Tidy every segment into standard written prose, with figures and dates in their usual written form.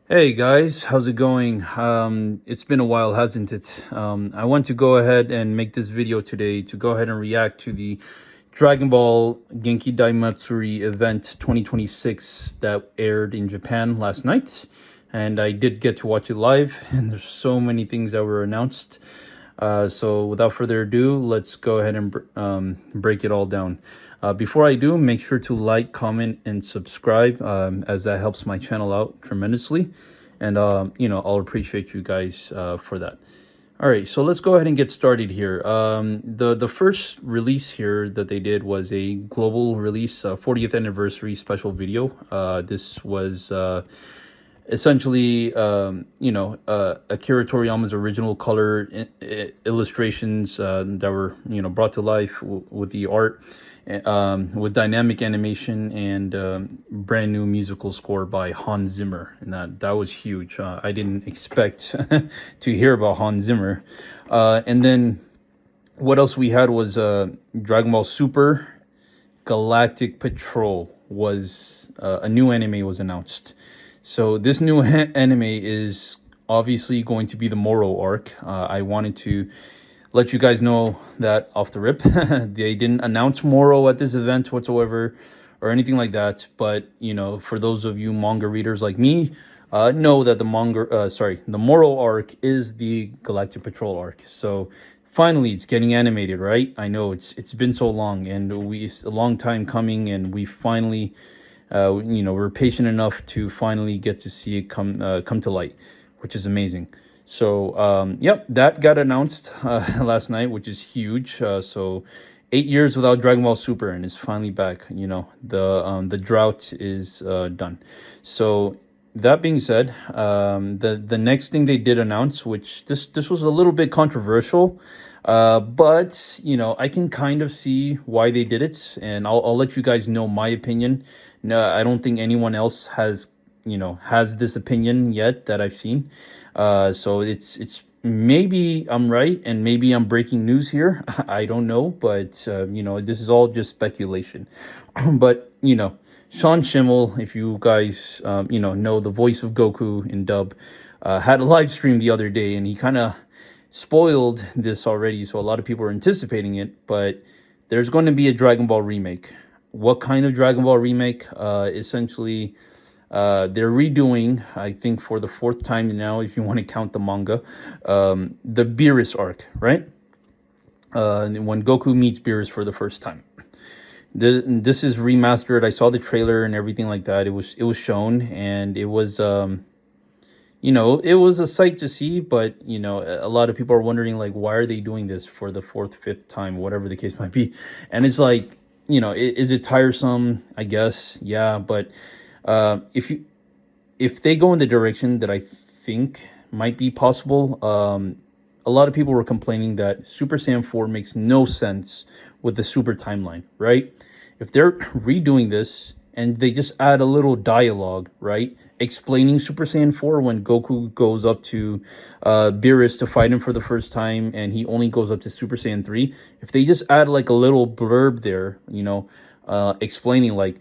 Hey guys, how's it going? It's been a while, hasn't it? I want to go ahead and make this video today to go ahead and react to the Dragon Ball Genkidaimatsuri event 2026 that aired in Japan last night. And I did get to watch it live, and there's so many things that were announced. So without further ado, let's go ahead and break it all down. Before I do, make sure to like, comment, and subscribe, as that helps my channel out tremendously. And, I'll appreciate you guys for that. All right, so let's go ahead and get started here. The first release here that they did was a global release, 40th anniversary special video. This was essentially, Akira Toriyama's original color illustrations that were, brought to life with the art, with dynamic animation and brand new musical score by Hans Zimmer, and that was huge. I didn't expect to hear about Hans Zimmer, and then what else we had was Dragon Ball Super Galactic Patrol was a new anime was announced. So this new anime is obviously going to be the Moro arc. I wanted to let you guys know that off the rip. They didn't announce Moro at this event whatsoever or anything like that. But, for those of you manga readers like me, know that the Moro arc is the Galactic Patrol arc. So finally, it's getting animated, right? I know it's been so long, and it's a long time coming, and we finally, we're patient enough to finally get to see it come to light, which is amazing. So, yep, that got announced last night, which is huge. So 8 years without Dragon Ball Super, and it's finally back. The drought is done. So that being said, the next thing they did announce, which this was a little bit controversial, but I can kind of see why they did it, and I'll let you guys know my opinion. No, I don't think anyone else has this opinion yet that I've seen. So it's maybe I'm right, and maybe I'm breaking news here. I don't know, but this is all just speculation. But Sean Schimmel, if you guys know the voice of Goku in dub, had a live stream the other day, and he kind of spoiled this already. So a lot of people are anticipating it, but there's going to be a Dragon Ball remake. What kind of Dragon Ball remake? Essentially, they're redoing, I think for the fourth time now, if you want to count the manga, the Beerus arc, right? When Goku meets Beerus for the first time. This is remastered. I saw the trailer and everything like that. It was shown, and it was it was a sight to see. But a lot of people are wondering, like, why are they doing this for the fourth, fifth time, whatever the case might be? And it's like, is it tiresome? I guess, yeah. But if they go in the direction that I think might be possible, a lot of people were complaining that Super Saiyan 4 makes no sense with the Super timeline, right? If they're redoing this and they just add a little dialogue, right, explaining Super Saiyan 4 when Goku goes up to Beerus to fight him for the first time, and he only goes up to Super Saiyan 3, if they just add like a little blurb there, explaining like,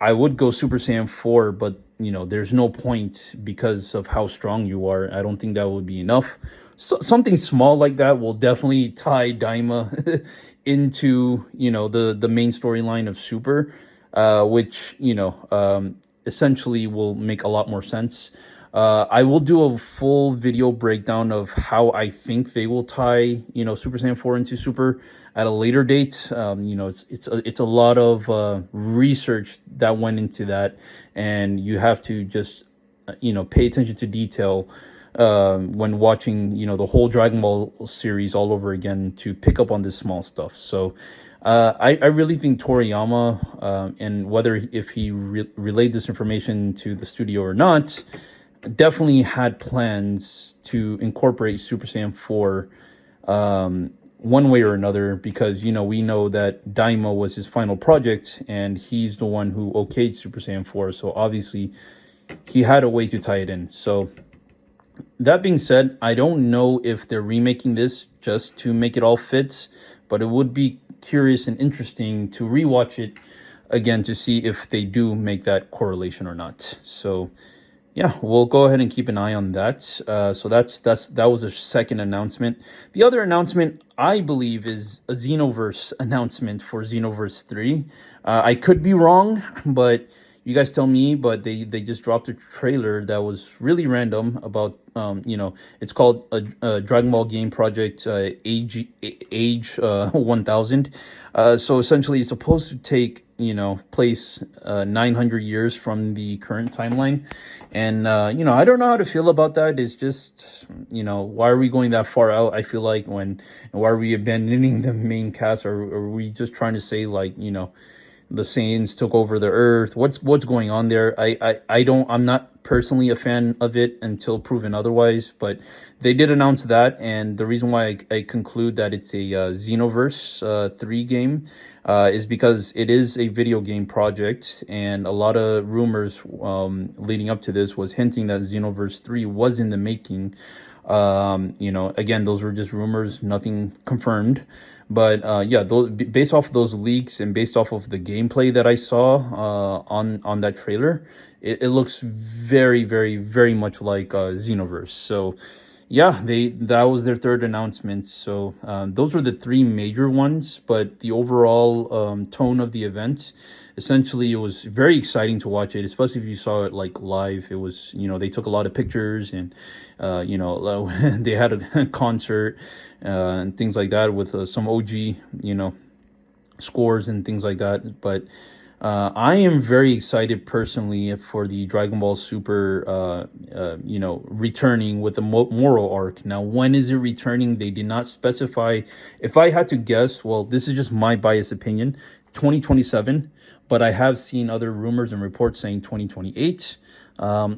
I would go Super Saiyan 4, but there's no point because of how strong you are. I don't think that would be enough. So, something small like that will definitely tie Daima into the main storyline of Super, which essentially will make a lot more sense. I will do a full video breakdown of how I think they will tie Super Saiyan 4 into Super at a later date. It's a lot of research that went into that, and you have to just pay attention to detail when watching the whole Dragon Ball series all over again to pick up on this small stuff. So I really think Toriyama, and whether if he relayed this information to the studio or not, definitely had plans to incorporate Super Saiyan 4 one way or another, because we know that Daima was his final project, and he's the one who okayed Super Saiyan 4, so obviously he had a way to tie it in. So that being said, I don't know if they're remaking this just to make it all fit, but it would be curious and interesting to rewatch it again to see if they do make that correlation or not. So yeah, we'll go ahead and keep an eye on that. So that was a second announcement. The other announcement, I believe, is a Xenoverse announcement for Xenoverse 3. I could be wrong, but you guys tell me. But they just dropped a trailer that was really random about it's called a Dragon Ball game project age 1000. So essentially, it's supposed to take place 900 years from the current timeline. And I don't know how to feel about that. It's just, why are we going that far out? I feel like why are we abandoning the main cast? Or are we just trying to say, like, the Saiyans took over the Earth? What's going on there? I'm not personally a fan of it until proven otherwise, but they did announce that, and the reason why I conclude that it's a Xenoverse 3 game is because it is a video game project, and a lot of rumors leading up to this was hinting that Xenoverse 3 was in the making. Again, those were just rumors, nothing confirmed. But yeah, based off of those leaks and based off of the gameplay that I saw on that trailer, it looks very, very, very much like Xenoverse. So yeah, that was their third announcement. So those were the three major ones, but the overall tone of the event, essentially, it was very exciting to watch it, especially if you saw it like live. It was, they took a lot of pictures, and they had a concert and things like that with some OG scores and things like that. But I am very excited personally for the Dragon Ball Super, returning with the moral arc. Now, when is it returning? They did not specify. If I had to guess, well, this is just my biased opinion, 2027. But I have seen other rumors and reports saying 2028.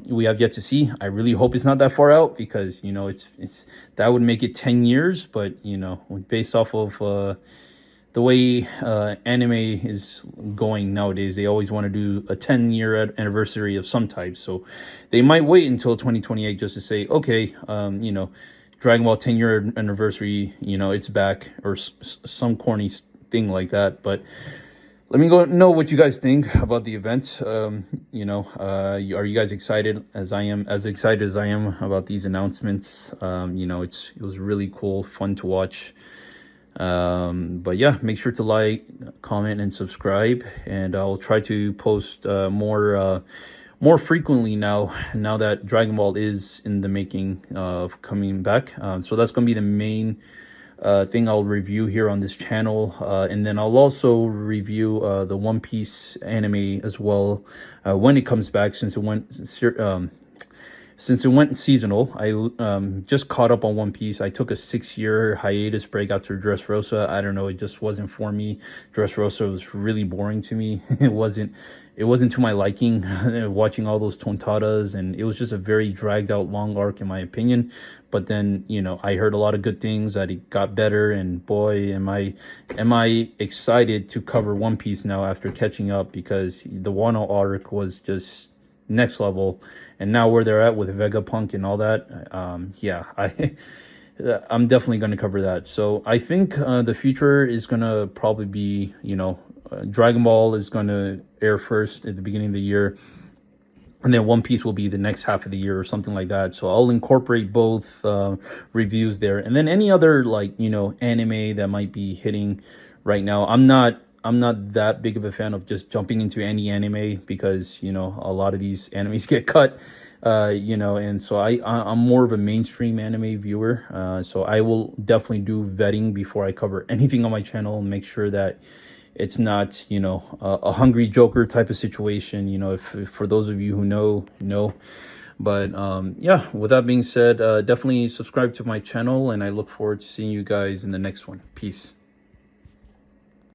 We have yet to see. I really hope it's not that far out, because it's that would make it 10 years. But based off of the way anime is going nowadays, they always want to do a 10-year anniversary of some type. So they might wait until 2028 just to say, okay, Dragon Ball 10-year anniversary, it's back, or some corny thing like that. But let me know what you guys think about the event. Are you guys excited as I am, about these announcements? It was really cool, fun to watch. But yeah, make sure to like, comment, and subscribe, and I'll try to post more frequently now that Dragon Ball is in the making of coming back. So that's going to be the main thing I'll review here on this channel, and then I'll also review the One Piece anime as well when it comes back, since it went seasonal. I just caught up on One Piece. I took a 6-year hiatus break after Dressrosa. I don't know, it just wasn't for me. Dressrosa was really boring to me. It wasn't to my liking, watching all those tontadas, and it was just a very dragged out long arc in my opinion. But then I heard a lot of good things, that it got better, and boy, am I excited to cover One Piece now after catching up, because the Wano arc was just next level, and now where they're at with Vegapunk and all that, I'm definitely going to cover that. So I think the future is going to probably be, Dragon Ball is going to air first at the beginning of the year, and then One Piece will be the next half of the year or something like that. So I'll incorporate both reviews there, and then any other anime that might be hitting right now. I'm not that big of a fan of just jumping into any anime, because a lot of these animes get cut, and so I'm more of a mainstream anime viewer. So I will definitely do vetting before I cover anything on my channel, and make sure that it's not a Hungry Joker type of situation. If for those of you who know. But yeah, with that being said, definitely subscribe to my channel, and I look forward to seeing you guys in the next one. Peace.